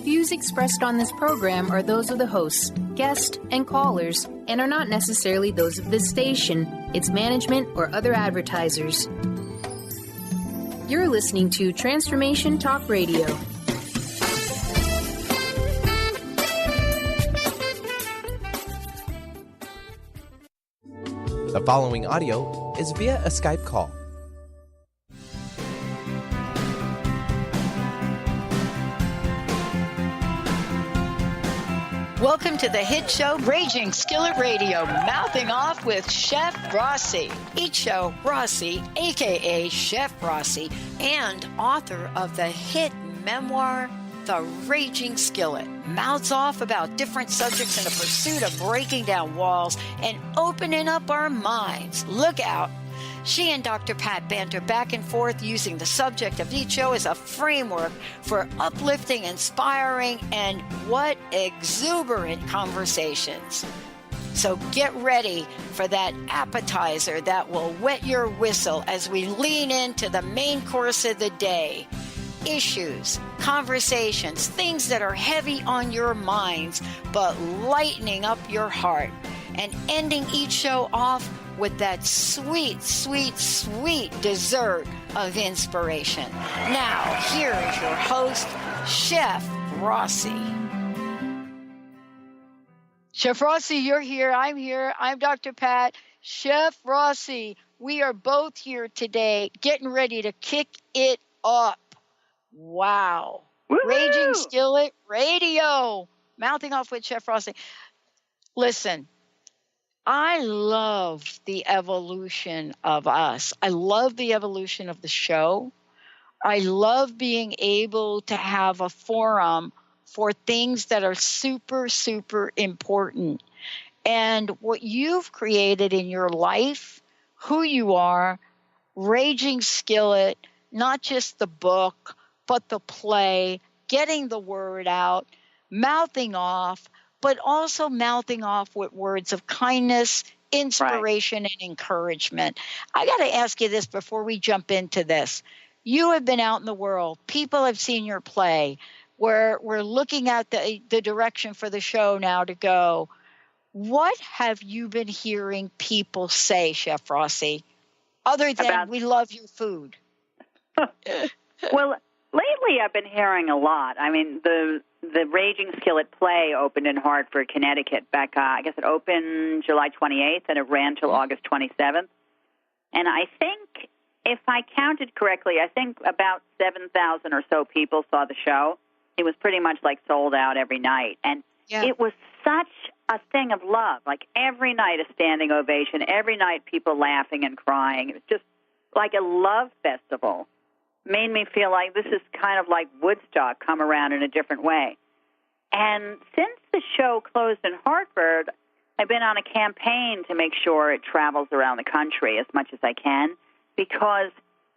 views expressed on this program are those of the hosts, guests, and callers, and are not necessarily those of this station, its management, or other advertisers. You're listening to Transformation Talk Radio. The following audio is via a Skype call. Welcome to the hit show Raging Skillet Radio, Mouthing Off with Chef Rossi. Each show, Rossi, a.k.a. Chef Rossi, and author of the hit memoir, The Raging Skillet, mouths off about different subjects in the pursuit of breaking down walls and opening up our minds. Look out. She and Dr. Pat banter back and forth using the subject of each show as a framework for uplifting, inspiring, and what exuberant conversations. So get ready for that appetizer that will wet your whistle as we lean into the main course of the day. Issues, conversations, things that are heavy on your minds, but lightening up your heart. And ending each show off with that sweet, sweet, sweet dessert of inspiration. Now, here is your host, Chef Rossi. Chef Rossi, you're here. I'm here. I'm Dr. Pat. Chef Rossi, we are both here today getting ready to kick it up. Wow. Woo-hoo! Raging Skillet Radio. Mouthing Off with Chef Rossi. Listen, I love the evolution of us. I love the evolution of the show. I love being able to have a forum for things that are super, super important. And what you've created in your life, who you are, Raging Skillet, not just the book, but the play, getting the word out, mouthing off, but also mouthing off with words of kindness, inspiration, and encouragement. I got to ask you this before we jump into this. You have been out in the world. People have seen your play. We're looking at the direction for the show now to go. What have you been hearing people say, Chef Rossi, other than we love your food? Well, lately I've been hearing a lot. I mean, the Raging Skillet play opened in Hartford, Connecticut back, I guess it opened July 28th, and it ran till August 27th. And I think, if I counted correctly, I think about 7,000 or so people saw the show. It was pretty much like sold out every night. And It was such a thing of love. Like every night a standing ovation, every night people laughing and crying. It was just like a love festival. Made me feel like this is kind of like Woodstock come around in a different way. And since the show closed in Hartford, I've been on a campaign to make sure it travels around the country as much as I can, because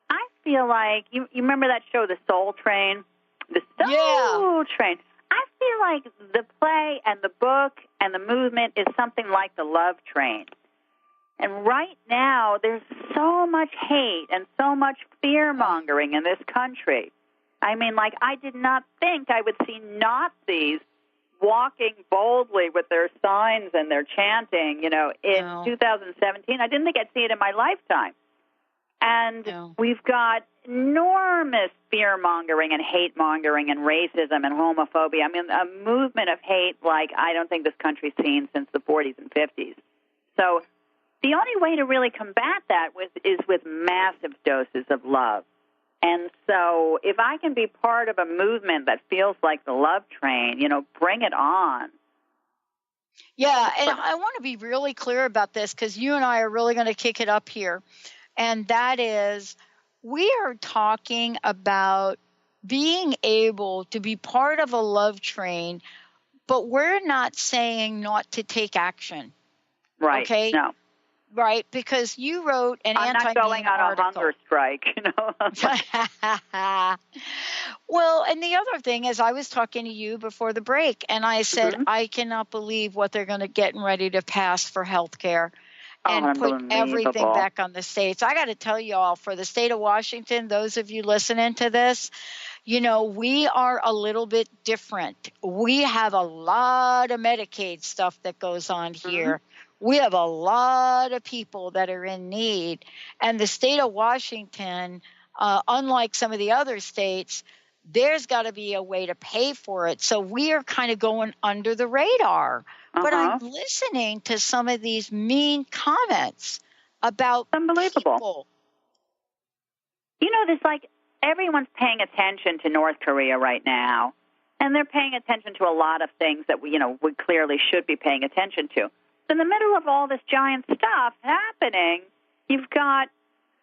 I feel like, you remember that show, The Soul Train? The Soul Train. I feel like the play and the book and the movement is something like the love train. And right now, there's so much hate and so much fear-mongering in this country. I mean, like, I did not think I would see Nazis walking boldly with their signs and their chanting, in 2017. I didn't think I'd see it in my lifetime. And we've got enormous fear-mongering and hate-mongering and racism and homophobia. I mean, a movement of hate like I don't think this country's seen since the 40s and 50s. So the only way to really combat that is with massive doses of love. And so if I can be part of a movement that feels like the love train, bring it on. Yeah, and I want to be really clear about this because you and I are really going to kick it up here. And that is, we are talking about being able to be part of a love train, but we're not saying not to take action. Right. Okay? No. Right, because you wrote an I'm not going on article. A hunger strike, Well, and the other thing is I was talking to you before the break, and I said, I cannot believe what they're going to get ready to pass for health care and put everything back on the states. I got to tell you all, for the state of Washington, those of you listening to this, We are a little bit different. We have a lot of Medicaid stuff that goes on here. We have a lot of people that are in need. And the state of Washington, unlike some of the other states, there's got to be a way to pay for it. So we are kind of going under the radar. But I'm listening to some of these mean comments about people. There's like everyone's paying attention to North Korea right now, and they're paying attention to a lot of things that we clearly should be paying attention to. So in the middle of all this giant stuff happening, you've got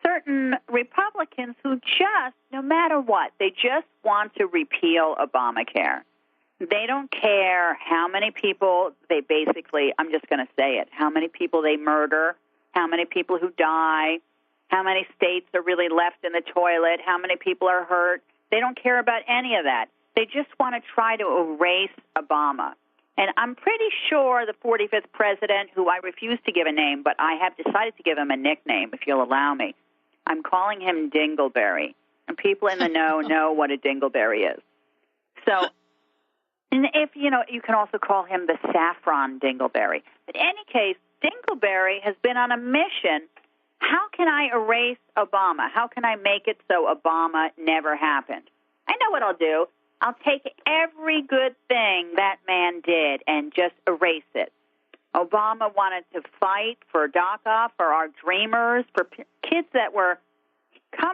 certain Republicans who just, no matter what, they just want to repeal Obamacare. They don't care how many people they basically, I'm just going to say it, how many people they murder, how many people who die, how many states are really left in the toilet, how many people are hurt. They don't care about any of that. They just want to try to erase Obama. And I'm pretty sure the 45th president, who I refuse to give a name, but I have decided to give him a nickname, if you'll allow me. I'm calling him Dingleberry. And people in the know what a dingleberry is. So, and if, you can also call him the saffron dingleberry. But in any case, Dingleberry has been on a mission. How can I erase Obama? How can I make it so Obama never happened? I know what I'll do. I'll take every good thing that man did and just erase it. Obama wanted to fight for DACA, for our dreamers, for kids that were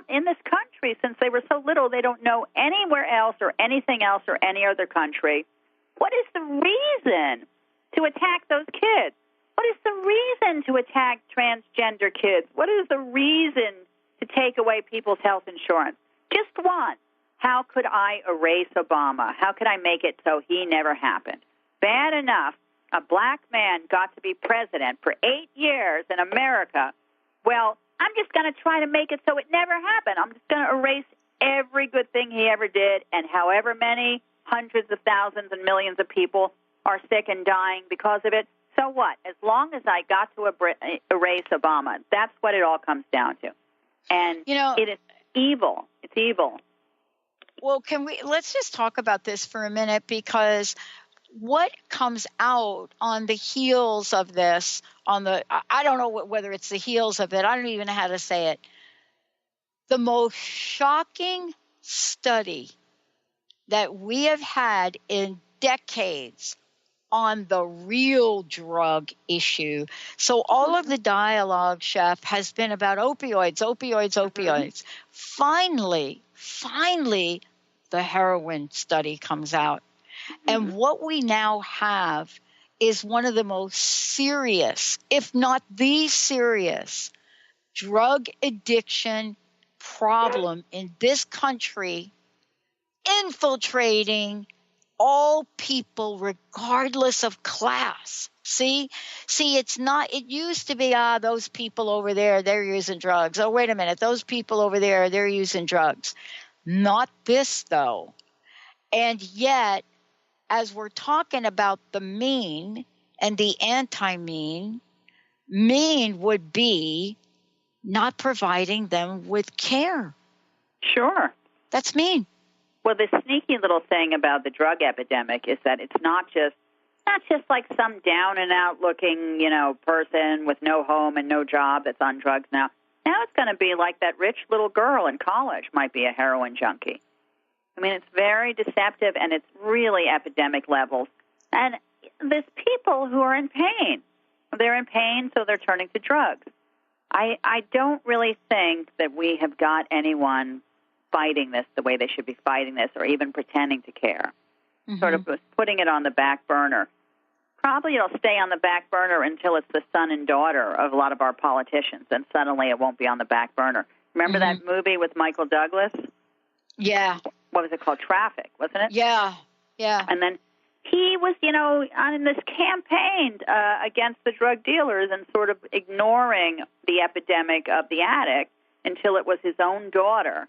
in this country since they were so little they don't know anywhere else or anything else or any other country. What is the reason to attack those kids? What is the reason to attack transgender kids? What is the reason to take away people's health insurance? Just one. How could I erase Obama? How could I make it so he never happened? Bad enough, a black man got to be president for 8 years in America. Well, I'm just going to try to make it so it never happened. I'm just going to erase every good thing he ever did, and however many hundreds of thousands and millions of people are sick and dying because of it, so what? As long as I got to erase Obama, that's what it all comes down to. And it is evil. It's evil. Well, let's just talk about this for a minute, because what comes out on the heels of this, I don't know whether it's the heels of it, I don't even know how to say it. The most shocking study that we have had in decades on the real drug issue. So all of the dialogue, Chef, has been about opioids. Finally, the heroin study comes out. And what we now have is one of the most serious, if not the serious, drug addiction problem in this country, infiltrating all people regardless of class. See, it's not, it used to be, those people over there, they're using drugs. Oh, wait a minute, those people over there, they're using drugs. Not this, though. And yet, as we're talking about the mean and the anti-mean, mean would be not providing them with care. Sure. That's mean. Well, the sneaky little thing about the drug epidemic is that it's not just like some down and out looking, person with no home and no job that's on drugs now. Now it's going to be like that rich little girl in college might be a heroin junkie. I mean, it's very deceptive, and it's really epidemic levels. And there's people who are in pain. They're in pain, so they're turning to drugs. I don't really think that we have got anyone fighting this the way they should be fighting this, or even pretending to care. Sort of putting it on the back burner. Probably it'll stay on the back burner until it's the son and daughter of a lot of our politicians, and suddenly it won't be on the back burner. Remember that movie with Michael Douglas? Yeah. What was it called? Traffic, wasn't it? Yeah. And then he was, on this campaign against the drug dealers and sort of ignoring the epidemic of the addict until it was his own daughter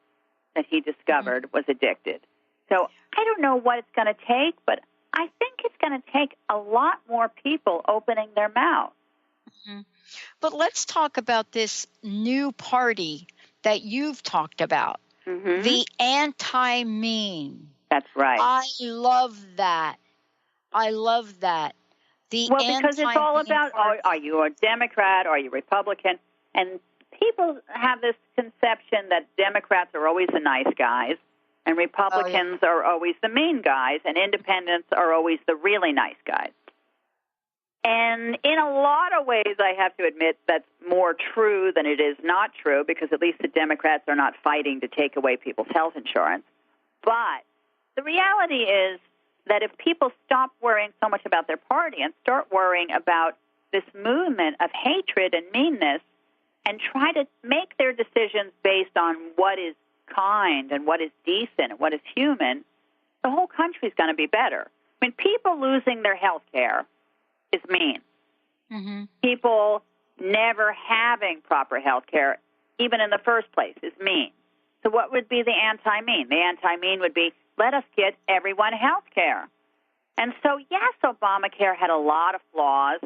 that he discovered was addicted. So I don't know what it's going to take, but I think it's going to take a lot more people opening their mouth. But let's talk about this new party that you've talked about. Mm-hmm. The anti-mean. That's right. I love that. I love that. Well, because it's all about, are you a Democrat, are you Republican? And people have this conception that Democrats are always the nice guys, and Republicans are always the mean guys, and independents are always the really nice guys. And in a lot of ways, I have to admit that's more true than it is not true, because at least the Democrats are not fighting to take away people's health insurance. But the reality is that if people stop worrying so much about their party and start worrying about this movement of hatred and meanness and try to make their decisions based on what is kind and what is decent and what is human, the whole country is going to be better. I mean, people losing their health care is mean. Mm-hmm. People never having proper health care, even in the first place, is mean. So what would be the anti-mean? The anti-mean would be, let us get everyone health care. And so, yes, Obamacare had a lot of flaws,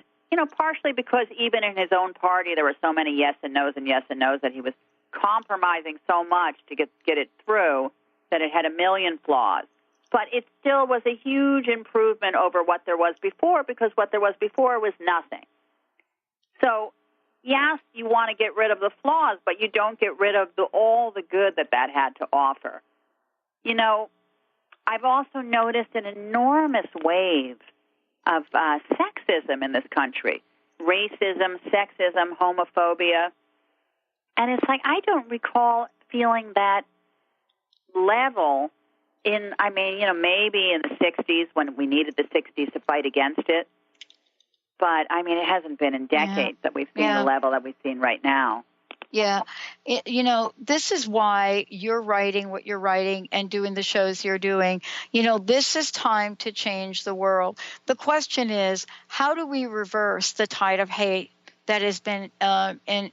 partially because even in his own party there were so many yes and no's that he was compromising so much to get it through that it had a million flaws. But it still was a huge improvement over what there was before, because what there was before was nothing. So, yes, you want to get rid of the flaws, but you don't get rid of all the good that had to offer. I've also noticed an enormous wave of sexism in this country. Racism, sexism, homophobia. And it's like, I don't recall feeling that level maybe in the 60s when we needed the 60s to fight against it. But, it hasn't been in decades that we've seen the level that we've seen right now. Yeah. This is why you're writing what you're writing and doing the shows you're doing. This is time to change the world. The question is, how do we reverse the tide of hate that has been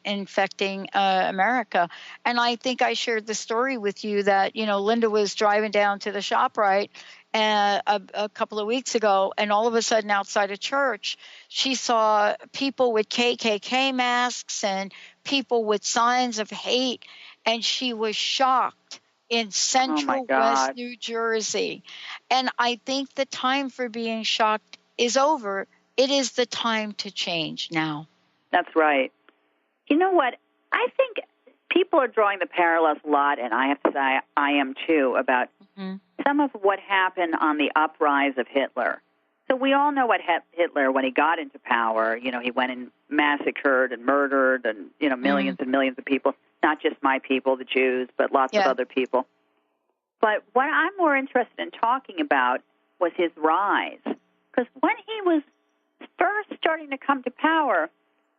infecting America? And I think I shared the story with you that, Linda was driving down to the ShopRite a couple of weeks ago, and all of a sudden outside a church, she saw people with KKK masks and people with signs of hate, and she was shocked in central West New Jersey. And I think the time for being shocked is over. It is the time to change now. That's right. You know what? I think people are drawing the parallels a lot, and I have to say I am too, about some of what happened on the uprise of Hitler. So we all know what Hitler, when he got into power, he went and massacred and murdered and, millions and millions of people, not just my people, the Jews, but lots of other people. But what I'm more interested in talking about was his rise. Because when he was first starting to come to power,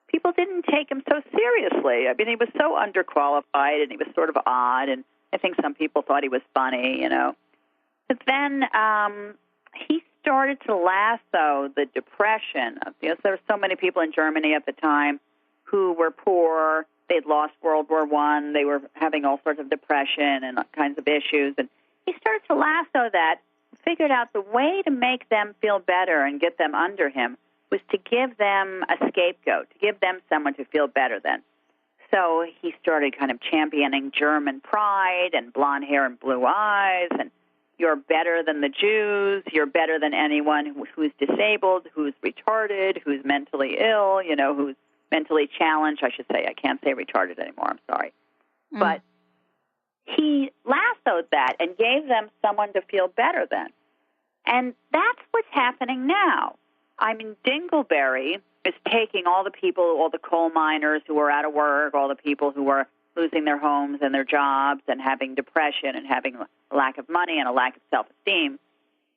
people didn't take him so seriously. He was so underqualified, and he was sort of odd, and I think some people thought he was funny, But then he started to lasso the depression. There were so many people in Germany at the time who were poor. They'd lost World War I. They were having all sorts of depression and all kinds of issues. And he started to lasso that, figured out the way to make them feel better and get them under him was to give them a scapegoat, to give them someone to feel better than. So he started kind of championing German pride and blonde hair and blue eyes, and you're better than the Jews, you're better than anyone who's disabled, who's retarded, who's mentally ill, who's mentally challenged. I should say, I can't say retarded anymore, I'm sorry. But he lassoed that and gave them someone to feel better than. And that's what's happening now. Dingleberry is taking all the people, all the coal miners who are out of work, all the people who are losing their homes and their jobs and having depression and having a lack of money and a lack of self-esteem,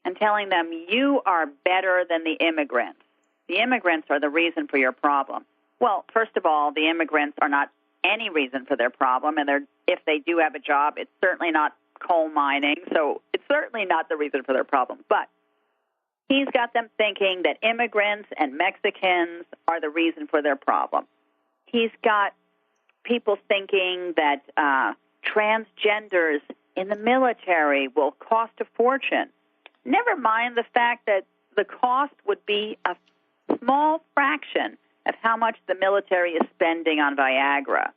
and telling them, you are better than the immigrants. The immigrants are the reason for your problem. Well, first of all, the immigrants are not any reason for their problem, and if they do have a job, it's certainly not coal mining, so it's certainly not the reason for their problem. But he's got them thinking that immigrants and Mexicans are the reason for their problem. He's got people thinking that transgenders in the military will cost a fortune. Never mind the fact that the cost would be a small fraction of how much the military is spending on Viagra.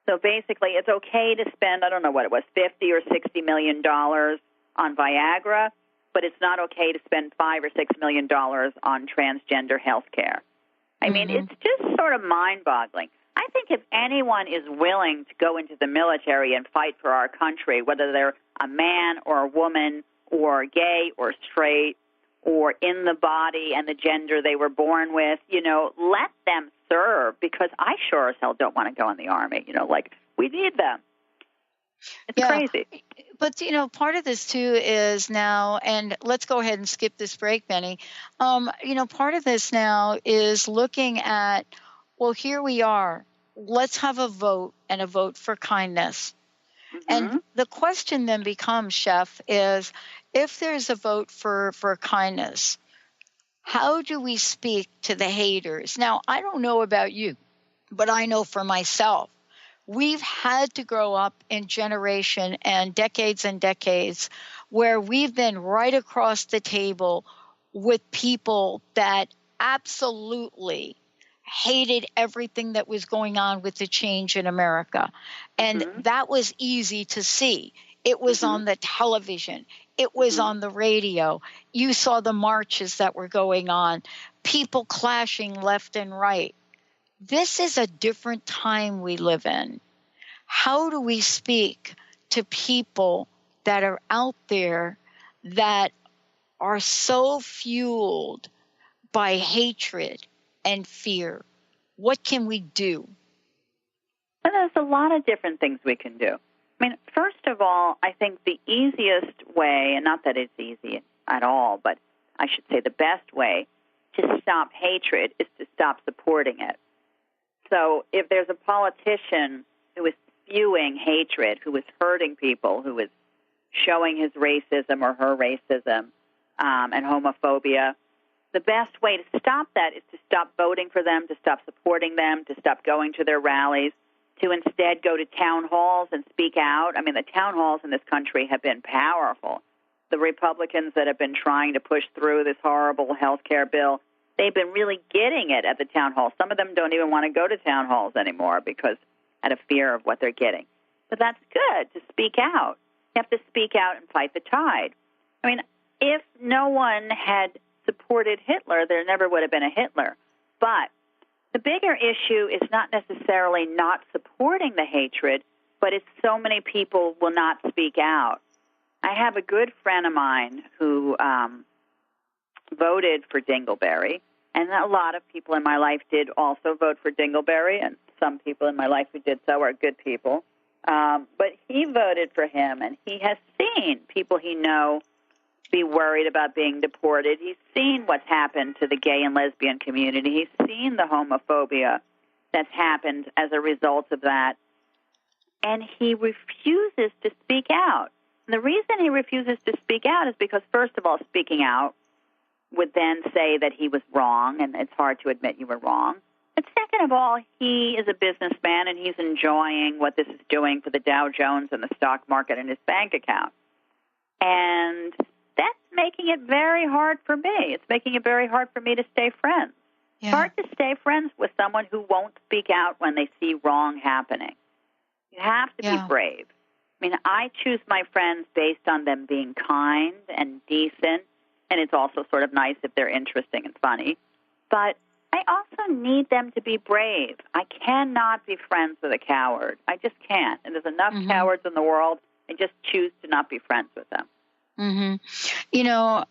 So basically, it's okay to spend, I don't know what it was, $50 or $60 million on Viagra, but it's not okay to spend $5 or $6 million on transgender health care. I mean, it's just sort of mind-boggling. I think if anyone is willing to go into the military and fight for our country, whether they're a man or a woman or gay or straight or in the body and the gender they were born with, let them serve, because I sure as hell don't want to go in the Army. We need them. It's crazy. But, part of this, too, is now, and let's go ahead and skip this break, Benny. Part of this now is looking at, well, here we are. Let's have a vote, and a vote for kindness. And the question then becomes, Chef, is if there's a vote for kindness, how do we speak to the haters? Now, I don't know about you, but I know for myself, we've had to grow up in generation and decades where we've been right across the table with people that absolutely hated everything that was going on with the change in America. And that was easy to see. It was on the television. It was on the radio. You saw the marches that were going on, people clashing left and right. This is a different time we live in. How do we speak to people that are out there that are so fueled by hatred and fear? What can we do? Well, there's a lot of different things we can do. I mean, first of all, I think the easiest way, and not that it's easy at all, but I should say the best way to stop hatred is to stop supporting it. So if there's a politician who is spewing hatred, who is hurting people, who is showing his racism or her racism and homophobia, the best way to stop that is to stop voting for them, to stop supporting them, to stop going to their rallies, to instead go to town halls and speak out. I mean, the town halls in this country have been powerful. The Republicans that have been trying to push through this horrible health care bill, they've been really getting it at the town halls. Some of them don't even want to go to town halls anymore because out of fear of what they're getting. But that's good, to speak out. You have to speak out and fight the tide. I mean, if no one had supported Hitler, there never would have been a Hitler. But the bigger issue is not necessarily not supporting the hatred, but it's so many people will not speak out. I have a good friend of mine who voted for Dingleberry, and a lot of people in my life did also vote for Dingleberry, and some people in my life who did so are good people. But he voted for him, and he has seen people he knows be worried about being deported. He's seen what's happened to the gay and lesbian community. He's seen the homophobia that's happened as a result of that. And he refuses to speak out. And the reason he refuses to speak out is because, first of all, speaking out would then say that he was wrong, and it's hard to admit you were wrong. But second of all, he is a businessman, and he's enjoying what this is doing for the Dow Jones and the stock market and his bank account. And that's making it very hard for me. It's making it very hard for me to stay friends. Yeah. It's hard to stay friends with someone who won't speak out when they see wrong happening. You have to be brave. I mean, I choose my friends based on them being kind and decent, and it's also sort of nice if they're interesting and funny. But I also need them to be brave. I cannot be friends with a coward. I just can't. And there's enough cowards in the world. I just choose to not be friends with them.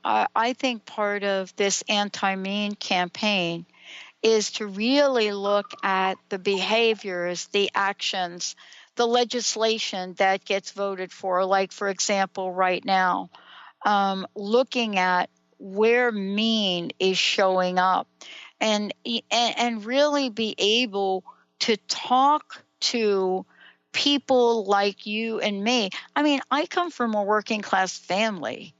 I think part of this anti-mean campaign is to really look at the behaviors, the actions, the legislation that gets voted for. Like, for example, right now, looking at where mean is showing up, and really be able to talk to people like you and me. I mean, I come from a working class family,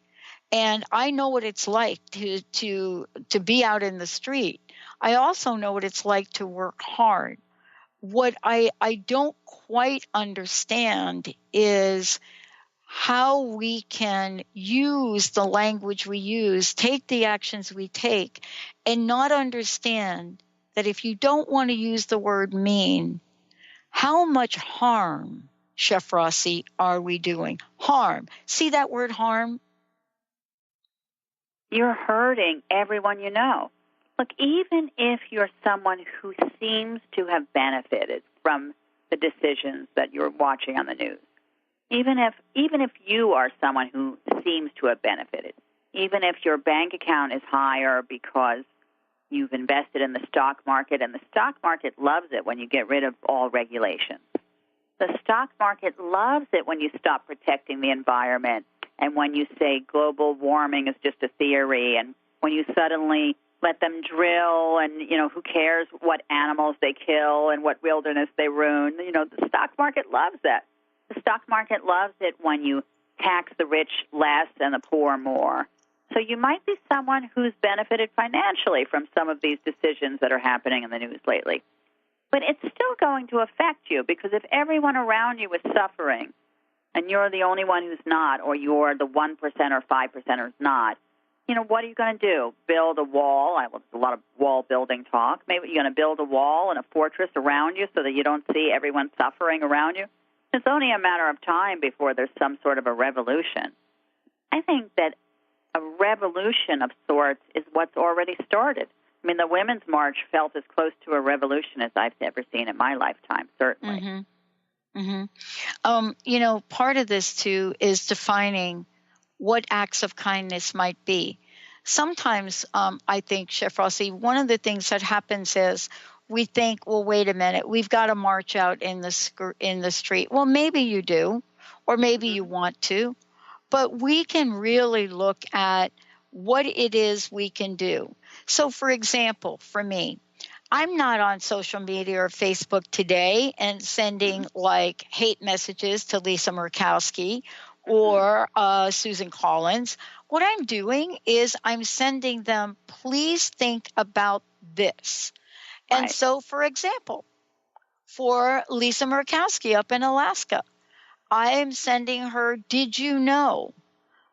and I know what it's like to be out in the street. I also know what it's like to work hard. What I don't quite understand is how we can use the language we use, take the actions we take, and not understand that if you don't want to use the word mean, how much harm, Chef Rossi, are we doing? Harm. See that word harm? You're hurting everyone you know. Look, even if you're someone who seems to have benefited from the decisions that you're watching on the news, even if you are someone who seems to have benefited, even if your bank account is higher because you've invested in the stock market, and the stock market loves it when you get rid of all regulations. The stock market loves it when you stop protecting the environment and when you say global warming is just a theory, and when you suddenly let them drill and, who cares what animals they kill and what wilderness they ruin. The stock market loves that. The stock market loves it when you tax the rich less and the poor more. So you might be someone who's benefited financially from some of these decisions that are happening in the news lately. But it's still going to affect you, because if everyone around you is suffering and you're the only one who's not, or you're the 1% or 5% who's not, what are you going to do? Build a wall? There's a lot of wall building talk. Maybe you're going to build a wall and a fortress around you so that you don't see everyone suffering around you. It's only a matter of time before there's some sort of a revolution. I think that a revolution of sorts is what's already started. I mean, the Women's March felt as close to a revolution as I've ever seen in my lifetime, certainly. Mm-hmm. Mm-hmm. Part of this, too, is defining what acts of kindness might be. Sometimes, I think, Chef Rossi, one of the things that happens is we think, well, wait a minute, we've got to march out in the street. Well, maybe you do, or maybe you want to, but we can really look at what it is we can do. So, for example, for me, I'm not on social media or Facebook today and sending hate messages to Lisa Murkowski or Susan Collins. What I'm doing is I'm sending them, please think about this. Right. And so, for example, for Lisa Murkowski up in Alaska, I am sending her, did you know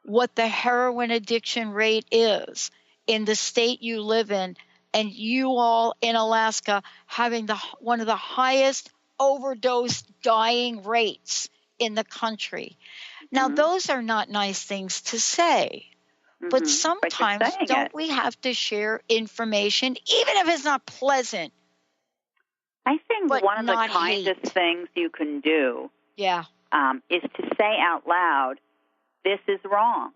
what the heroin addiction rate is in the state you live in, and you all in Alaska having one of the highest overdose dying rates in the country? Now, those are not nice things to say, but sometimes don't we have to share information, even if it's not pleasant? I think one of the kindest things you can do is to say out loud, this is wrong.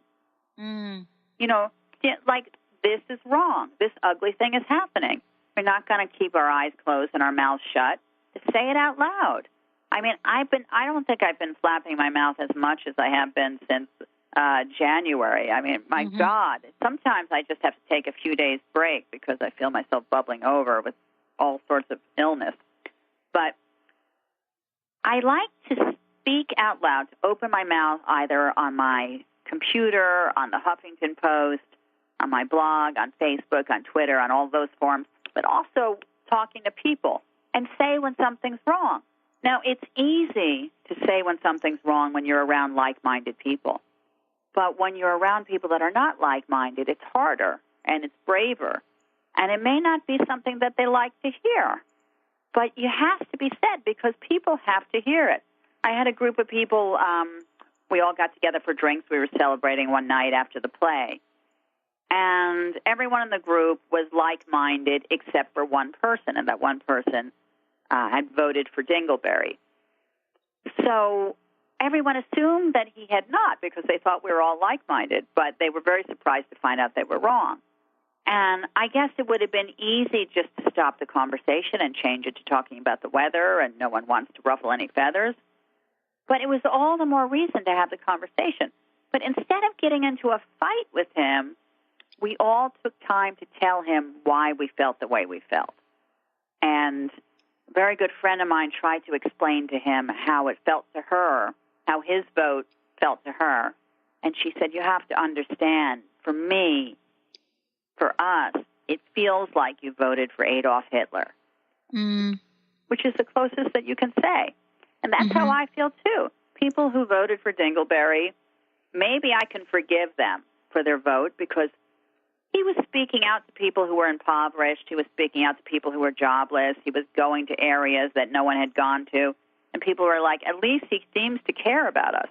This is wrong. This ugly thing is happening. We're not going to keep our eyes closed and our mouths shut. To say it out loud. I mean, I don't think I've been flapping my mouth as much as I have been since January. I mean, my God, sometimes I just have to take a few days break because I feel myself bubbling over with all sorts of illness. But I like to speak out loud, to open my mouth either on my computer, on the Huffington Post, on my blog, on Facebook, on Twitter, on all those forums, but also talking to people and say when something's wrong. Now, it's easy to say when something's wrong when you're around like-minded people. But when you're around people that are not like-minded, it's harder and it's braver. And it may not be something that they like to hear. But it has to be said because people have to hear it. I had a group of people, we all got together for drinks. We were celebrating one night after the play. And everyone in the group was like-minded except for one person, and that one person had voted for Dingleberry. So everyone assumed that he had not because they thought we were all like-minded, but they were very surprised to find out they were wrong. And I guess it would have been easy just to stop the conversation and change it to talking about the weather, and no one wants to ruffle any feathers. But it was all the more reason to have the conversation. But instead of getting into a fight with him, we all took time to tell him why we felt the way we felt. And a very good friend of mine tried to explain to him how it felt to her, how his vote felt to her. And she said, you have to understand, for me, for us, it feels like you voted for Adolf Hitler, which is the closest that you can say. And that's how I feel, too. People who voted for Dingleberry, maybe I can forgive them for their vote because he was speaking out to people who were impoverished. He was speaking out to people who were jobless. He was going to areas that no one had gone to. And people were like, at least he seems to care about us.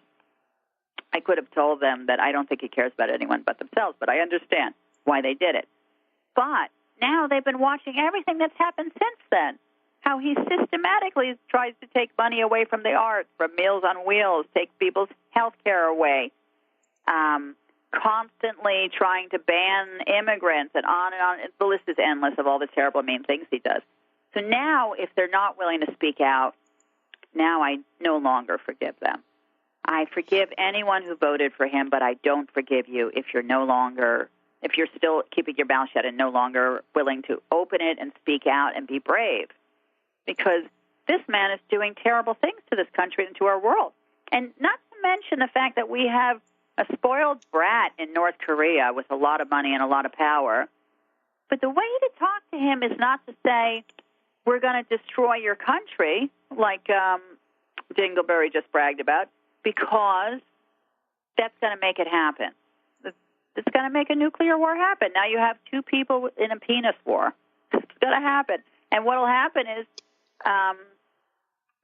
I could have told them that I don't think he cares about anyone but themselves, but I understand why they did it. But now they've been watching everything that's happened since then, how he systematically tries to take money away from the arts, from Meals on Wheels, take people's health care away, constantly trying to ban immigrants, and on and on. The list is endless of all the terrible, mean things he does. So now, if they're not willing to speak out, now I no longer forgive them. I forgive anyone who voted for him, but I don't forgive you if you're still keeping your mouth shut and no longer willing to open it and speak out and be brave. Because this man is doing terrible things to this country and to our world. And not to mention the fact that we have a spoiled brat in North Korea with a lot of money and a lot of power. But the way to talk to him is not to say, we're going to destroy your country, like Dingleberry just bragged about, because that's going to make it happen. It's going to make a nuclear war happen. Now you have two people in a penis war. It's going to happen. And what will happen is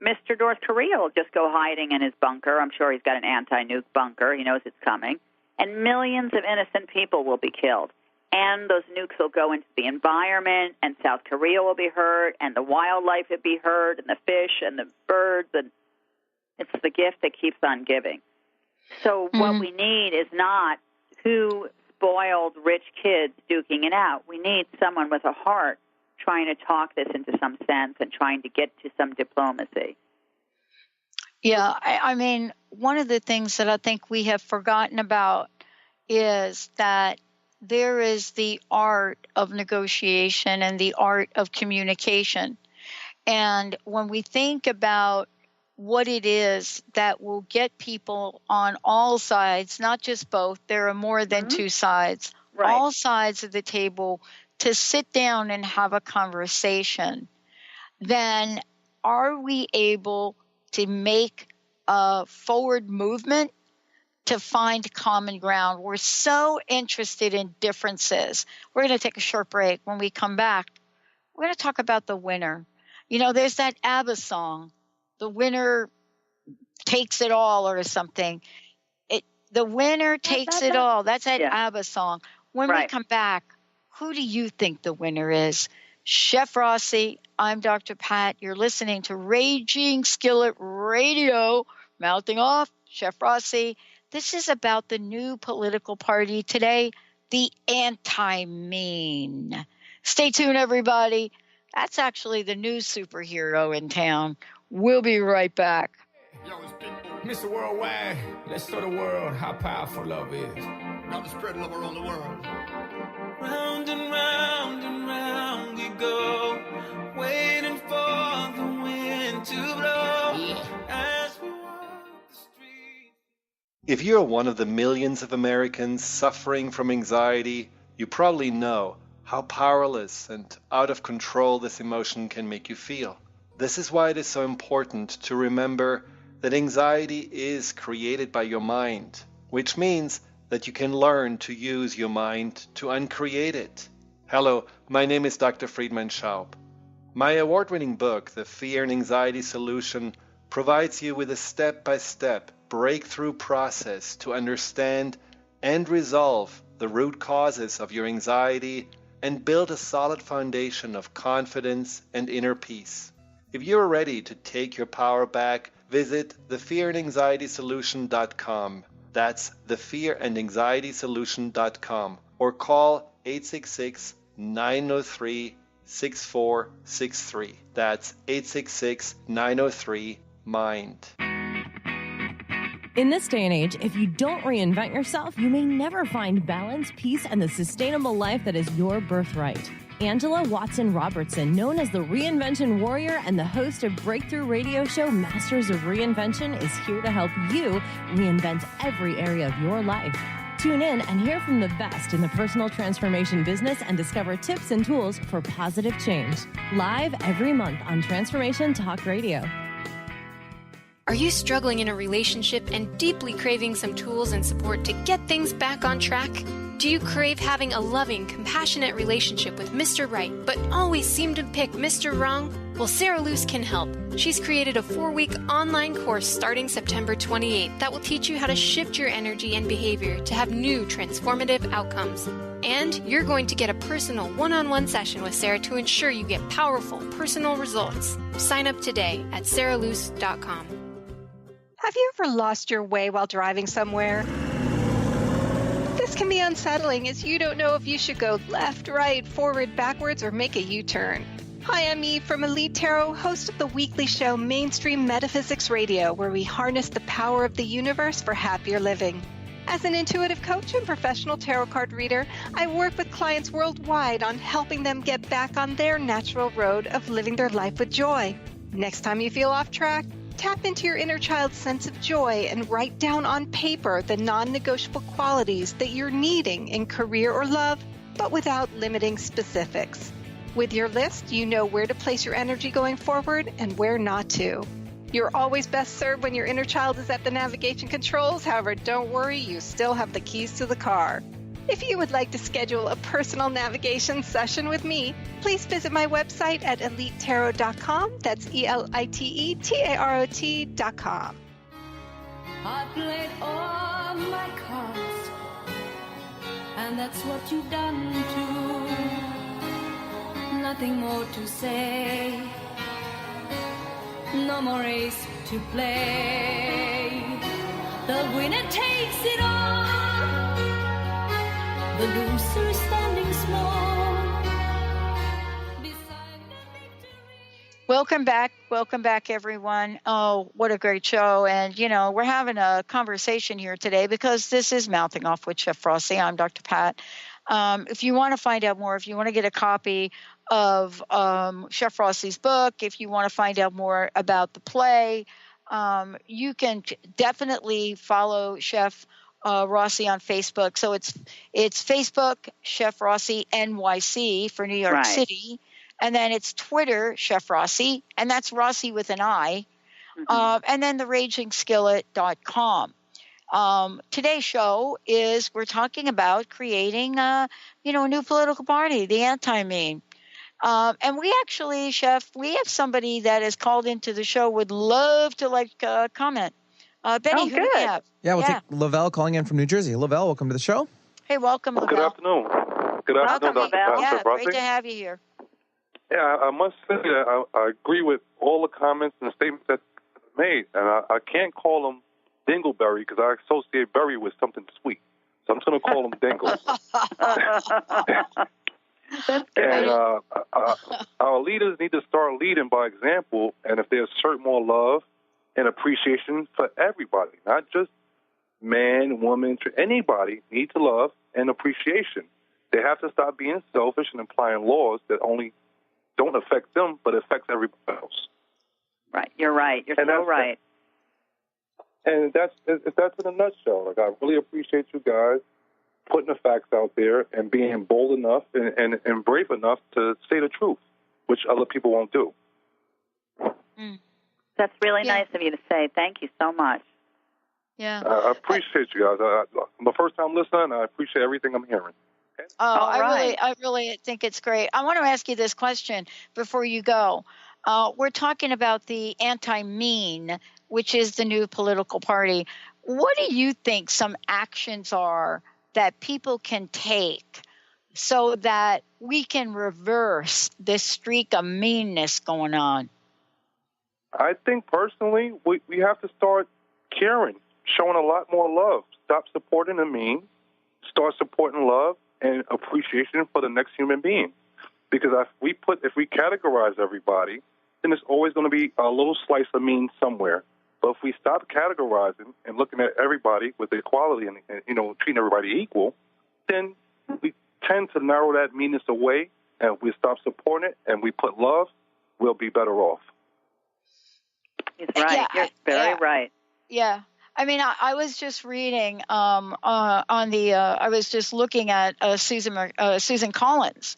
Mr. North Korea will just go hiding in his bunker. I'm sure he's got an anti-nuke bunker. He knows it's coming. And millions of innocent people will be killed. And those nukes will go into the environment, and South Korea will be hurt, and the wildlife will be hurt, and the fish and the birds. And it's the gift that keeps on giving. So what we need is not two spoiled rich kids duking it out. We need someone with a heart trying to talk this into some sense and trying to get to some diplomacy. Yeah, I mean, one of the things that I think we have forgotten about is that there is the art of negotiation and the art of communication. And when we think about what it is that will get people on all sides, not just both, there are more than two sides, all sides of the table, to sit down and have a conversation, then are we able to make a forward movement to find common ground? We're so interested in differences. We're going to take a short break. When we come back, we're going to talk about the winner. You know, there's that ABBA song, The Winner Takes It All or something. The winner takes it all. That's that ABBA song. When we come back, who do you think the winner is? Chef Rossi, I'm Dr. Pat. You're listening to Raging Skillet Radio. Mouthing off, Chef Rossi. This is about the new political party today, the anti-mean. Stay tuned, everybody. That's actually the new superhero in town. We'll be right back. Yo, it's Mr. Worldwide, let's show the world how powerful love is. Now to spread love around the world. Round and round we go, waiting for the wind to blow as we walk the street. If you're one of the millions of Americans suffering from anxiety, you probably know how powerless and out of control this emotion can make you feel. This is why it is so important to remember that anxiety is created by your mind, which means that you can learn to use your mind to uncreate it. Hello, my name is Dr. Friedman Schaub. My award-winning book, The Fear and Anxiety Solution, provides you with a step-by-step breakthrough process to understand and resolve the root causes of your anxiety and build a solid foundation of confidence and inner peace. If you're ready to take your power back, visit thefearandanxietysolution.com. That's thefearandanxietysolution.com, or call 866-903-6463. That's 866-903-MIND. In this day and age, if you don't reinvent yourself, you may never find balance, peace, and the sustainable life that is your birthright. Angela Watson Robertson, known as the Reinvention Warrior and the host of breakthrough radio show Masters of Reinvention, is here to help you reinvent every area of your life. Tune in and hear from the best in the personal transformation business and discover tips and tools for positive change. Live every month on Transformation Talk Radio. Are you struggling in a relationship and deeply craving some tools and support to get things back on track? Do you crave having a loving, compassionate relationship with Mr. Right, but always seem to pick Mr. Wrong? Well, Sarah Luce can help. She's created a 4-week online course starting September 28th that will teach you how to shift your energy and behavior to have new transformative outcomes. And you're going to get a personal one-on-one session with Sarah to ensure you get powerful, personal results. Sign up today at sarahluce.com. Have you ever lost your way while driving somewhere? This can be unsettling as you don't know if you should go left, right, forward, backwards, or make a U-turn. Hi, I'm Eve from Elite Tarot, host of the weekly show Mainstream Metaphysics Radio, where we harness the power of the universe for happier living. As an intuitive coach and professional tarot card reader, I work with clients worldwide on helping them get back on their natural road of living their life with joy. Next time you feel off track, tap into your inner child's sense of joy and write down on paper the non-negotiable qualities that you're needing in career or love, but without limiting specifics. With your list, you know where to place your energy going forward and where not to. You're always best served when your inner child is at the navigation controls. However, don't worry, you still have the keys to the car. If you would like to schedule a personal navigation session with me, please visit my website at elitetarot.com. That's ELITETAROT.com. I played all my cards, and that's what you've done too. Nothing more to say, no more race to play. The winner takes it all, the loser is standing small beside the victory. Welcome back, everyone. Oh, what a great show. And, we're having a conversation here today because this is Mouthing Off with Chef Rossi. I'm Dr. Pat. If you want to find out more, if you want to get a copy of Chef Rossi's book, if you want to find out more about the play, you can definitely follow Chef Rossi on Facebook. So it's Facebook, Chef Rossi NYC for New York City. And then it's Twitter, Chef Rossi, and that's Rossi with an I. And then the raging-skillet.com. Today's show is we're talking about creating, a new political party, the anti-meme. And we actually, Chef, we have somebody that has called into the show, would love to comment. Benny, who do we have? Yeah, we'll take Lavelle calling in from New Jersey. Lavelle, welcome to the show. Hey, welcome, Lavelle. Good afternoon. Good afternoon, Dr. Pat. Yeah, great to have you here. Yeah, I must say that I agree with all the comments and statements that made, and I can't call them dingleberry because I associate berry with something sweet. So I'm just going to call them dingles. And our leaders need to start leading by example, and if they assert more love and appreciation for everybody, not just man, woman, anybody needs love and appreciation. They have to stop being selfish and applying laws that only don't affect them but affects everybody else. Right, you're right. You're so right. And that's in a nutshell. Like, I really appreciate you guys putting the facts out there and being bold enough and brave enough to say the truth, which other people won't do. That's really nice of you to say. Thank you so much. Yeah, I appreciate you guys. I'm the first time listening. I appreciate everything I'm hearing. Okay? I really think it's great. I want to ask you this question before you go. We're talking about the anti-meme, which is the new political party. What do you think some actions are that people can take so that we can reverse this streak of meanness going on? I think personally we have to start caring, showing a lot more love. Stop supporting the meme, start supporting love and appreciation for the next human being. Because if we categorize everybody, then there's always going to be a little slice of mean somewhere. But if we stop categorizing and looking at everybody with equality and treating everybody equal, then we tend to narrow that meanness away, and we stop supporting it, and we put love, we'll be better off. He's right. Yeah, you're very right. Yeah. I mean, I was just reading I was just looking at Susan Collins,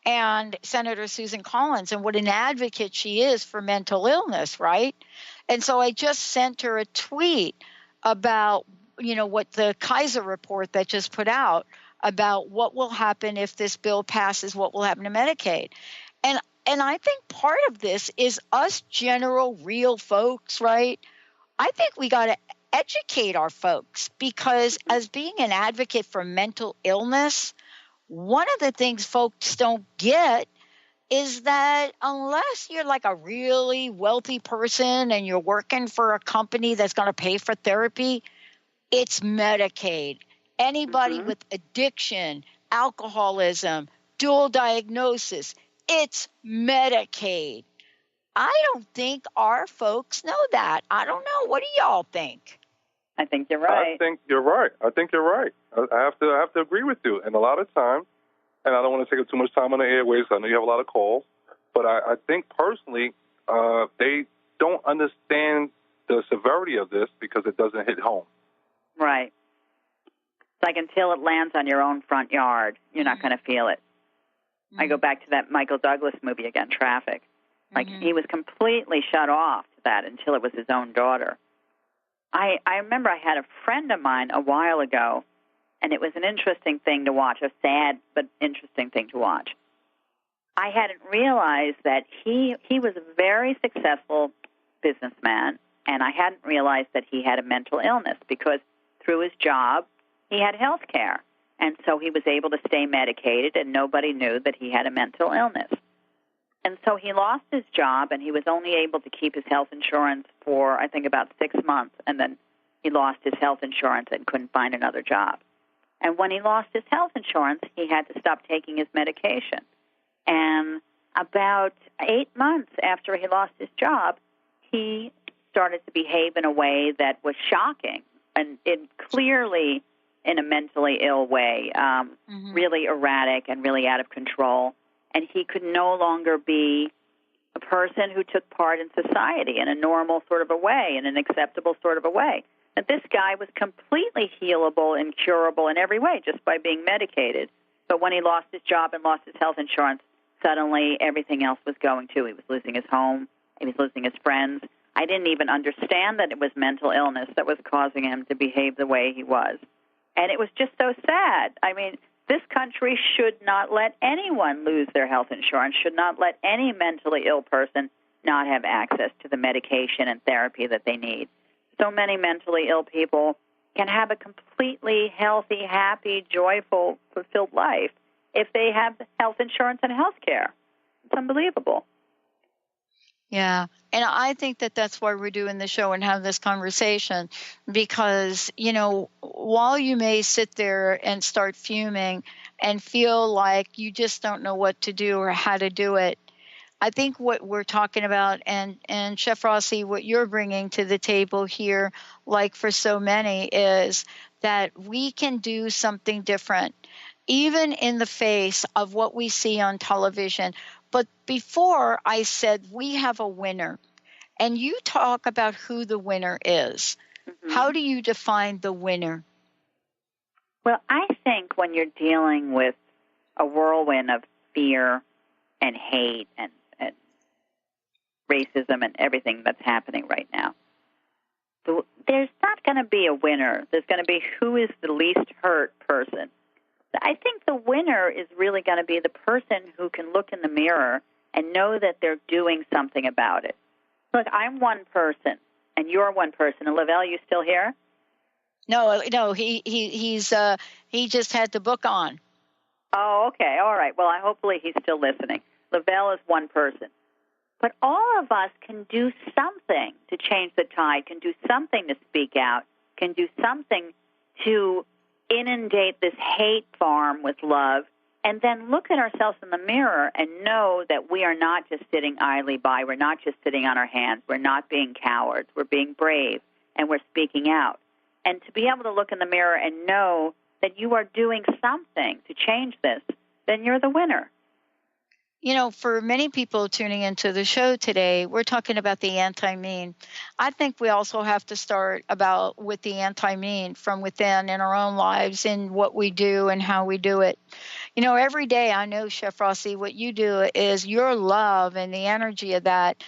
and Senator Susan Collins, and what an advocate she is for mental illness, right? And so I just sent her a tweet about, what the Kaiser report that just put out about what will happen if this bill passes, what will happen to Medicaid. And I think part of this is us general real folks, right? I think we got to educate our folks, because as being an advocate for mental illness, one of the things folks don't get is that unless you're like a really wealthy person and you're working for a company that's going to pay for therapy, it's Medicaid. Anybody with addiction, alcoholism, dual diagnosis, it's Medicaid. I don't think our folks know that. I don't know. What do y'all think? I think you're right. I think you're right. I have to agree with you. And a lot of times, and I don't want to take up too much time on the airways. I know you have a lot of calls, but I think personally they don't understand the severity of this because it doesn't hit home. Right. It's like until it lands on your own front yard, you're not going to feel it. I go back to that Michael Douglas movie again, Traffic. Like he was completely shut off to that until it was his own daughter. I remember I had a friend of mine a while ago, and it was an interesting thing to watch, a sad but interesting thing to watch. I hadn't realized that he was a very successful businessman, and I hadn't realized that he had a mental illness because through his job, he had health care. And so he was able to stay medicated, and nobody knew that he had a mental illness. And so he lost his job, and he was only able to keep his health insurance for, I think, about 6 months. And then he lost his health insurance and couldn't find another job. And when he lost his health insurance, he had to stop taking his medication. And about 8 months after he lost his job, he started to behave in a way that was shocking and clearly in a mentally ill way, really erratic and really out of control. And he could no longer be a person who took part in society in a normal sort of a way, in an acceptable sort of a way. And this guy was completely healable and curable in every way just by being medicated. But when he lost his job and lost his health insurance, suddenly everything else was going too. He was losing his home. He was losing his friends. I didn't even understand that it was mental illness that was causing him to behave the way he was. And it was just so sad. I mean, this country should not let anyone lose their health insurance, should not let any mentally ill person not have access to the medication and therapy that they need. So many mentally ill people can have a completely healthy, happy, joyful, fulfilled life if they have health insurance and health care. It's unbelievable. Yeah, and I think that that's why we're doing the show and have this conversation, because, you know, while you may sit there and start fuming and feel like you just don't know what to do or how to do it, I think what we're talking about, and Chef Rossi, what you're bringing to the table here, like for so many, is that we can do something different, even in the face of what we see on television. But before I said we have a winner, and you talk about who the winner is. How do you define the winner? Well, I think when you're dealing with a whirlwind of fear and hate and racism and everything that's happening right now, there's not going to be a winner. There's going to be who is the least hurt person. I think the winner is really going to be the person who can look in the mirror and know that they're doing something about it. Look, I'm one person, and you're one person. And Lavelle, you still here? No, he just had the book on. Oh, okay, all right. Well, hopefully he's still listening. Lavelle is one person. But all of us can do something to change the tide, can do something to speak out, can do something to inundate this hate farm with love, and then look at ourselves in the mirror and know that we are not just sitting idly by. We're not just sitting on our hands. We're not being cowards. We're being brave, and we're speaking out. And to be able to look in the mirror and know that you are doing something to change this, then you're the winner. You know, for many people tuning into the show today, we're talking about the anti-mean. I think we also have to start with the anti-mean from within in our own lives, in what we do and how we do it. You know, every day I know, Chef Rossi, what you do is your love and the energy of that,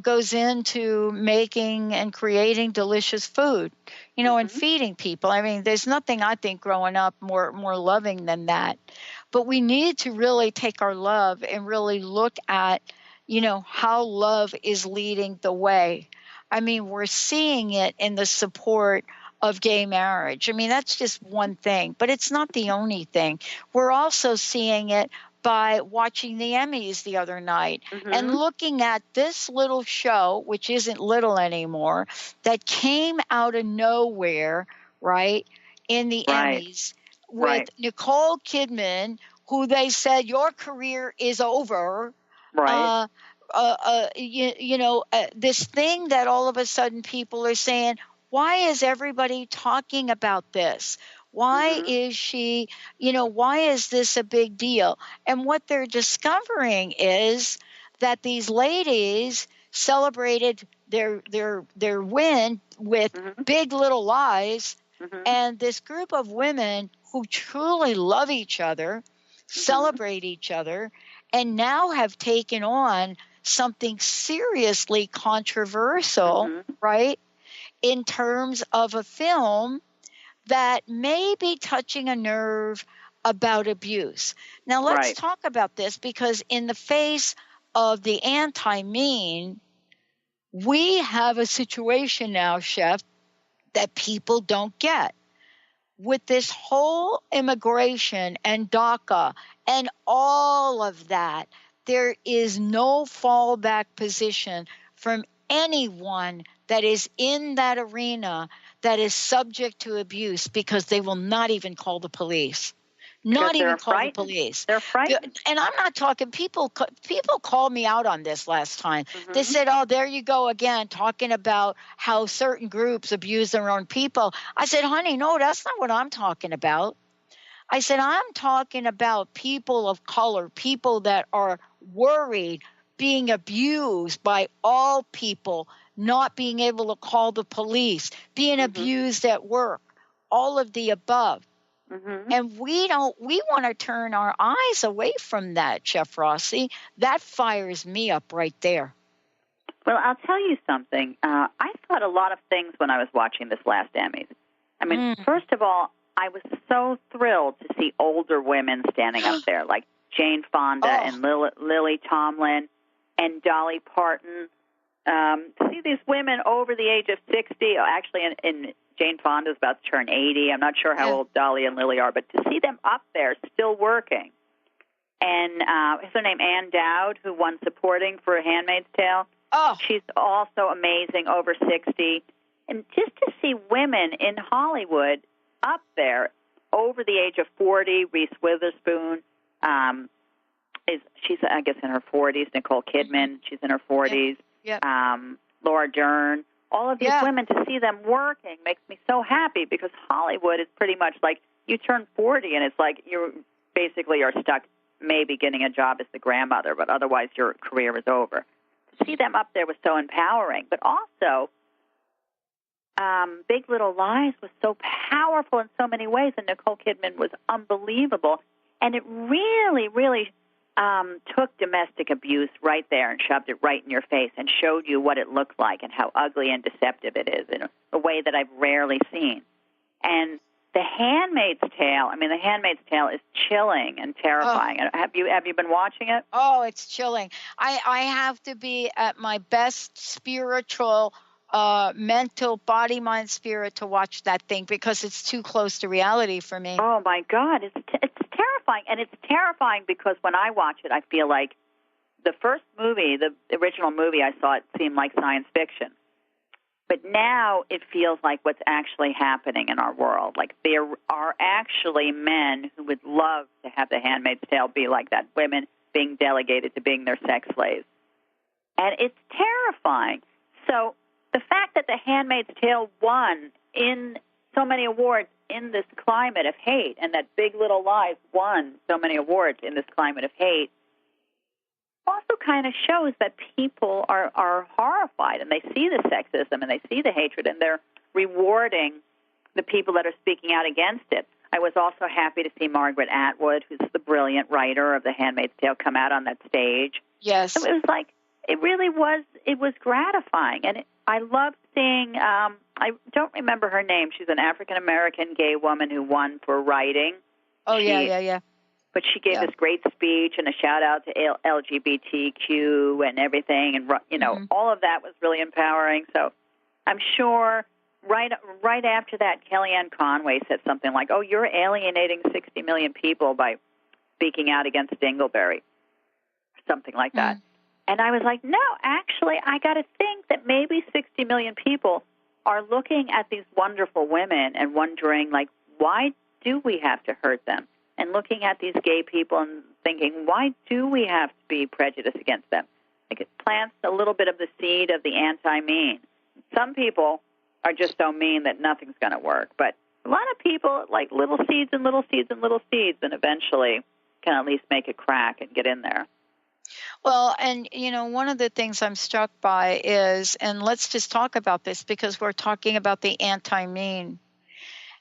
goes into making and creating delicious food, and feeding people. I mean, there's nothing I think growing up more loving than that. But we need to really take our love and really look at, how love is leading the way. I mean, we're seeing it in the support of gay marriage. I mean, that's just one thing, but it's not the only thing. We're also seeing it by watching the Emmys the other night and looking at this little show, which isn't little anymore, that came out of nowhere, right, in the Emmys with Nicole Kidman, who they said, your career is over. Right. This thing that all of a sudden people are saying, why is everybody talking about this? Why is she, why is this a big deal? And what they're discovering is that these ladies celebrated their win with Big Little Lies, and this group of women who truly love each other, celebrate each other, and now have taken on something seriously controversial, right, in terms of a film that may be touching a nerve about abuse. Now, let's talk about this, because in the face of the anti-mean, we have a situation now, Chef, that people don't get. With this whole immigration and DACA and all of that, there is no fallback position from anyone that is in that arena that is subject to abuse, because they will not even call the police. Not even call the police. They're frightened. And I'm not talking, people called me out on this last time. They said, oh, there you go again, talking about how certain groups abuse their own people. I said, honey, no, that's not what I'm talking about. I said, I'm talking about people of color, people that are worried, being abused by all people, not being able to call the police, being abused at work, all of the above. And we want to turn our eyes away from that, Chef Rossi. That fires me up right there. Well, I'll tell you something. I thought a lot of things when I was watching this last Emmys. I mean, first of all, I was so thrilled to see older women standing up there, like Jane Fonda and Lily Tomlin and Dolly Parton. To see these women over the age of 60, actually in Jane Fonda is about to turn 80. I'm not sure how old Dolly and Lily are, but to see them up there still working. And is her name Ann Dowd, who won supporting for Handmaid's Tale? Oh. She's also amazing, over 60. And just to see women in Hollywood up there over the age of 40, Reese Witherspoon, she's, I guess, in her 40s. Nicole Kidman, she's in her 40s. Laura Dern. All of these women, to see them working makes me so happy, because Hollywood is pretty much like you turn 40 and it's like you basically are stuck maybe getting a job as the grandmother, but otherwise your career is over. To see them up there was so empowering. But also, Big Little Lies was so powerful in so many ways, and Nicole Kidman was unbelievable. And it really, really took domestic abuse right there and shoved it right in your face and showed you what it looked like and how ugly and deceptive it is in a way that I've rarely seen. And The Handmaid's Tale, The Handmaid's Tale is chilling and terrifying. Have you been watching it? Oh, it's chilling. I have to be at my best spiritual, mental, body, mind, spirit to watch that thing, because it's too close to reality for me. Oh, my God. It's terrifying. And it's terrifying because when I watch it, I feel like the first movie, the original movie I saw, it seemed like science fiction. But now it feels like what's actually happening in our world. Like there are actually men who would love to have The Handmaid's Tale be like that, women being delegated to being their sex slaves. And it's terrifying. So the fact that The Handmaid's Tale won in so many awards in this climate of hate, and that Big Little Lies won so many awards in this climate of hate, also kind of shows that people are horrified, and they see the sexism and they see the hatred, and they're rewarding the people that are speaking out against it. I was also happy to see Margaret Atwood, who's the brilliant writer of The Handmaid's Tale, come out on that stage. Yes. So it was like it really was. It was gratifying, and I loved seeing. I don't remember her name. She's an African American gay woman who won for writing. Oh, yeah. But she gave this great speech and a shout out to LGBTQ and everything, and all of that was really empowering. So I'm sure right after that, Kellyanne Conway said something like, "Oh, you're alienating 60 million people by speaking out against Dingleberry," or something like that. And I was like, no, actually, I got to think that maybe 60 million people are looking at these wonderful women and wondering, like, why do we have to hurt them? And looking at these gay people and thinking, why do we have to be prejudiced against them? Like, it plants a little bit of the seed of the anti-mean. Some people are just so mean that nothing's going to work. But a lot of people like little seeds and little seeds and little seeds, and eventually can at least make it crack and get in there. Well, and, one of the things I'm struck by is, and let's just talk about this because we're talking about the anti-mean.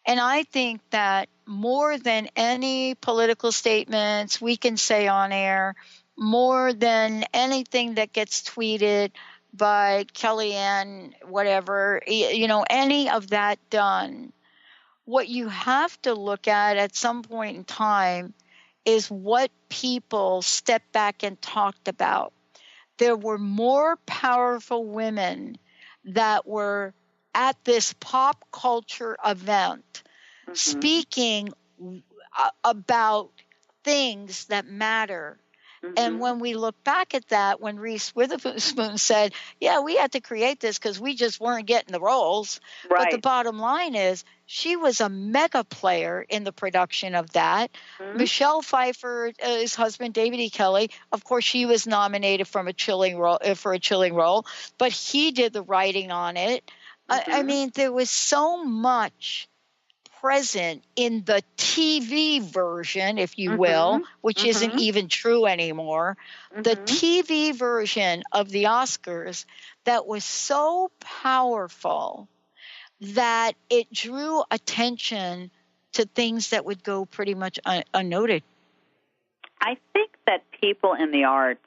And I think that more than any political statements we can say on air, more than anything that gets tweeted by Kellyanne, whatever, any of that done, what you have to look at some point in time is what people stepped back and talked about. There were more powerful women that were at this pop culture event speaking about things that matter. And when we look back at that, when Reese Witherspoon said, yeah, we had to create this because we just weren't getting the roles. Right. But the bottom line is she was a mega player in the production of that. Michelle Pfeiffer, his husband, David E. Kelley, of course, she was nominated for a chilling role, but he did the writing on it. I mean, there was so much present in the TV version, if you will, which isn't even true anymore, the TV version of the Oscars that was so powerful that it drew attention to things that would go pretty much unnoted. I think that people in the arts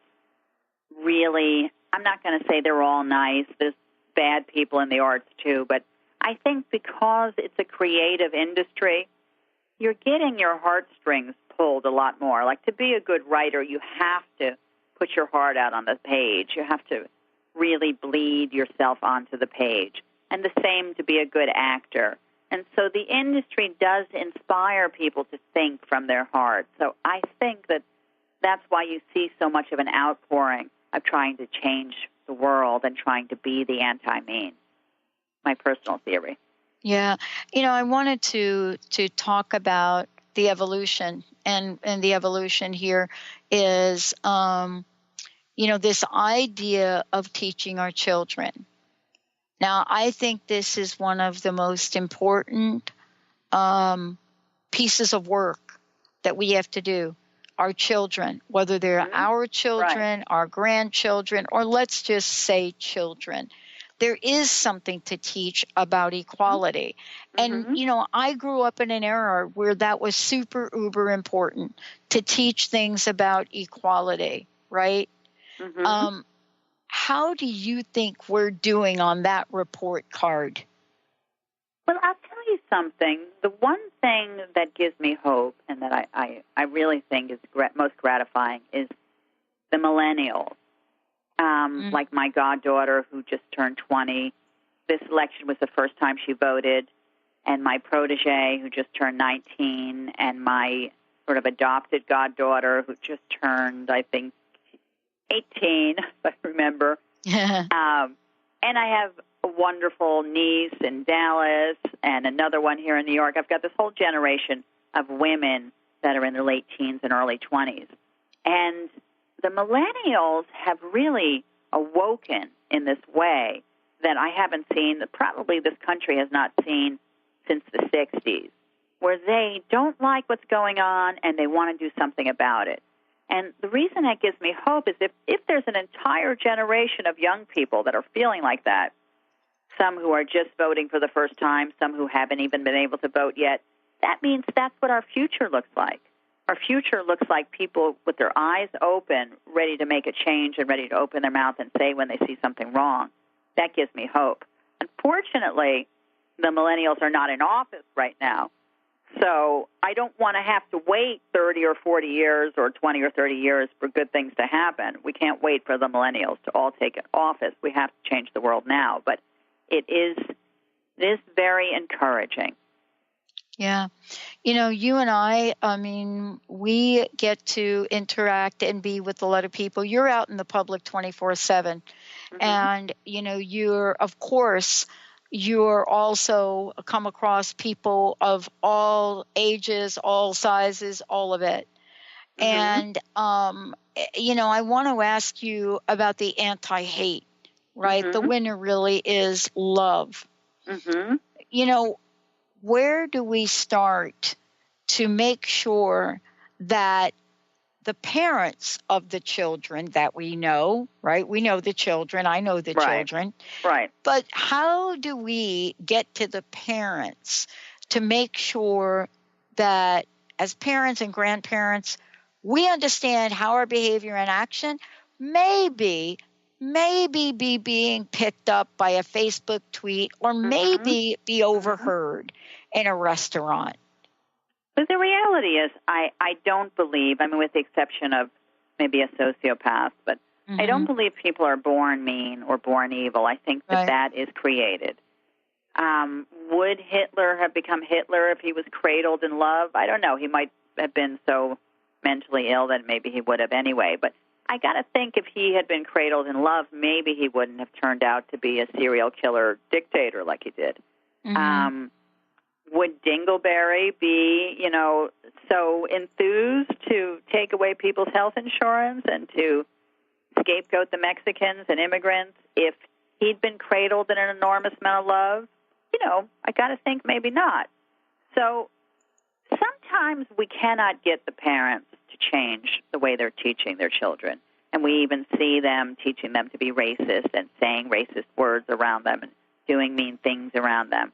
really, I'm not going to say they're all nice. There's bad people in the arts too, but I think because it's a creative industry, you're getting your heartstrings pulled a lot more. Like, to be a good writer, you have to put your heart out on the page. You have to really bleed yourself onto the page. And the same to be a good actor. And so the industry does inspire people to think from their heart. So I think that that's why you see so much of an outpouring of trying to change the world and trying to be the anti-mean. My personal theory. Yeah. I wanted to talk about the evolution, and the evolution here is, this idea of teaching our children. Now, I think this is one of the most important pieces of work that we have to do. Our children, whether they're our children, our grandchildren, or let's just say children. There is something to teach about equality. And, I grew up in an era where that was super uber important, to teach things about equality, right? How do you think we're doing on that report card? Well, I'll tell you something. The one thing that gives me hope and that I really think is most gratifying is the millennials. Like my goddaughter who just turned 20. This election was the first time she voted. And my protege who just turned 19. And my sort of adopted goddaughter who just turned, I think, 18, if I remember. And I have a wonderful niece in Dallas and another one here in New York. I've got this whole generation of women that are in their late teens and early 20s. And the millennials have really awoken in this way that I haven't seen, that probably this country has not seen since the 60s, where they don't like what's going on and they want to do something about it. And the reason that gives me hope is if there's an entire generation of young people that are feeling like that, some who are just voting for the first time, some who haven't even been able to vote yet, that means that's what our future looks like. our future looks like people with their eyes open, ready to make a change and ready to open their mouth and say when they see something wrong. That gives me hope. Unfortunately, the millennials are not in office right now. So I don't want to have to wait 30 or 40 years or 20 or 30 years for good things to happen. We can't wait for the millennials to all take office. We have to change the world now. But it is very encouraging. Yeah. You and I mean, we get to interact and be with a lot of people. You're out in the public 24/7. Mm-hmm. And, you're also come across people of all ages, all sizes, all of it. Mm-hmm. And, I want to ask you about the anti-hate, right? Mm-hmm. The winner really is love. Mm-hmm. Where do we start to make sure that the parents of the children that we know, right? We know the children. I know the children. Right. But how do we get to the parents to make sure that as parents and grandparents, we understand how our behavior and action maybe be being picked up by a Facebook tweet or maybe be overheard in a restaurant? But the reality is I don't believe, with the exception of maybe a sociopath, but I don't believe people are born mean or born evil. I think that is created. Would Hitler have become Hitler if he was cradled in love? I don't know. He might have been so mentally ill that maybe he would have anyway. But I got to think if he had been cradled in love, maybe he wouldn't have turned out to be a serial killer dictator like he did. Mm-hmm. Would Dingleberry be, so enthused to take away people's health insurance and to scapegoat the Mexicans and immigrants if he'd been cradled in an enormous amount of love? I got to think maybe not. So sometimes we cannot get the parents to change the way they're teaching their children. And we even see them teaching them to be racist and saying racist words around them and doing mean things around them.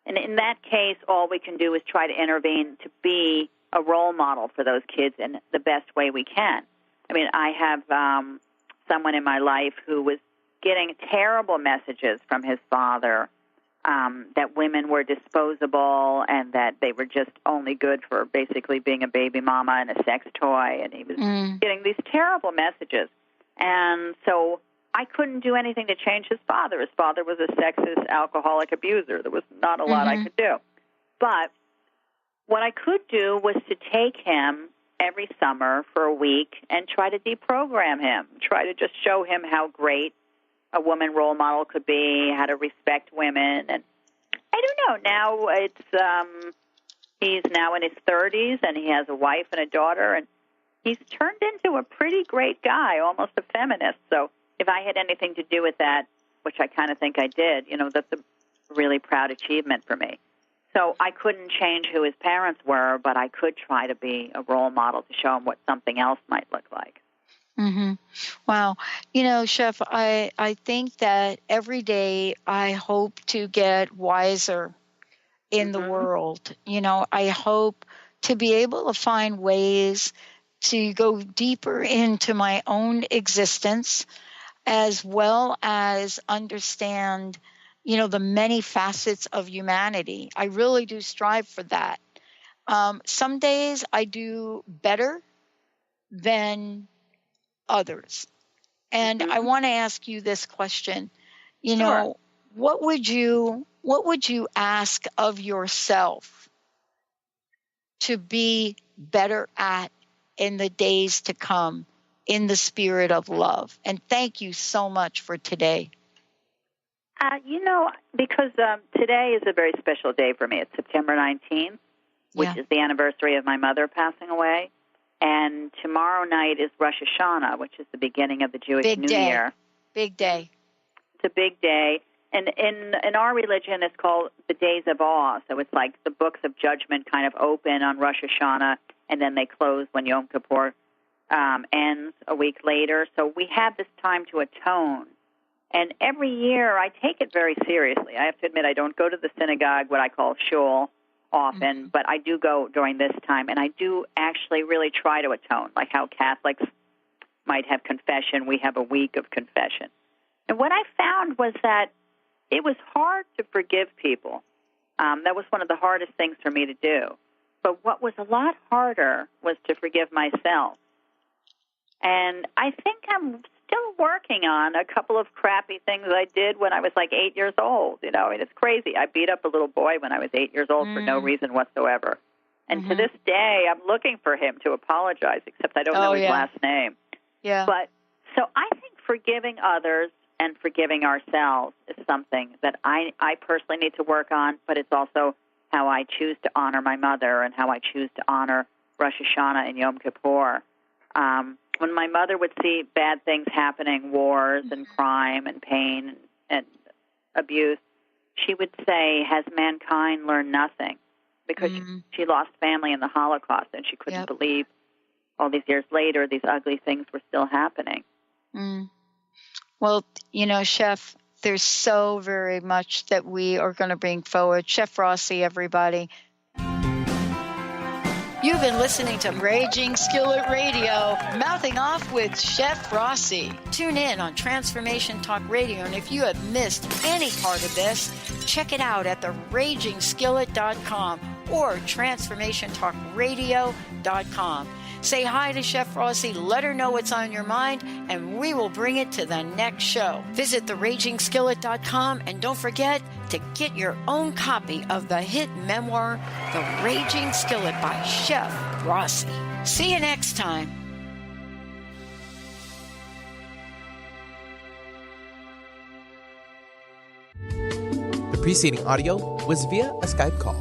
And in that case, all we can do is try to intervene to be a role model for those kids in the best way we can. I have someone in my life who was getting terrible messages from his father that women were disposable and that they were just only good for basically being a baby mama and a sex toy. And he was getting these terrible messages. And so I couldn't do anything to change his father. His father was a sexist, alcoholic abuser. There was not a lot I could do. But what I could do was to take him every summer for a week and try to deprogram him, try to just show him how great a woman role model could be, how to respect women. And I don't know. Now he's now in his 30s, and he has a wife and a daughter, and he's turned into a pretty great guy, almost a feminist. So if I had anything to do with that, which I kind of think I did, that's a really proud achievement for me. So I couldn't change who his parents were, but I could try to be a role model to show him what something else might look like. Mm-hmm. Wow. Chef, I think that every day I hope to get wiser in the world. I hope to be able to find ways to go deeper into my own existence, as well as understand, the many facets of humanity. I really do strive for that. Some days I do better than others. And I want to ask you this question. Sure. What would you ask of yourself to be better at in the days to come in the spirit of love? And thank you so much for today. Because today is a very special day for me. It's September 19th, which is the anniversary of my mother passing away. And tomorrow night is Rosh Hashanah, which is the beginning of the Jewish New Year. Big day. It's a big day. And in our religion, it's called the Days of Awe. So it's like the books of judgment kind of open on Rosh Hashanah, and then they close when Yom Kippur ends a week later. So we have this time to atone. And every year I take it very seriously. I have to admit I don't go to the synagogue, what I call shul. often, but I do go during this time, and I do actually really try to atone, like how Catholics might have confession. We have a week of confession. And what I found was that it was hard to forgive people. That was one of the hardest things for me to do. But what was a lot harder was to forgive myself. And I think I'm still working on a couple of crappy things I did when I was like 8 years old. You know, I mean, it's crazy. I beat up a little boy when I was 8 years old for no reason whatsoever. And to this day, I'm looking for him to apologize, except I don't know his last name. Yeah. But so I think forgiving others and forgiving ourselves is something that I personally need to work on, but it's also how I choose to honor my mother and how I choose to honor Rosh Hashanah and Yom Kippur. When my mother would see bad things happening, wars and crime and pain and abuse, she would say, has mankind learned nothing? Because she lost family in the Holocaust, and she couldn't believe all these years later these ugly things were still happening. Well, you know, Chef, there's so very much that we are going to bring forward. Chef Rossi, everybody. You've been listening to Raging Skillet Radio, mouthing off with Chef Rossi. Tune in on Transformation Talk Radio, and if you have missed any part of this, check it out at raging-skillet.com or transformationtalkradio.com. Say hi to Chef Rossi, let her know what's on your mind, and we will bring it to the next show. Visit raging-skillet.com, and don't forget to get your own copy of the hit memoir, The Raging Skillet by Chef Rossi. See you next time. The preceding audio was via a Skype call.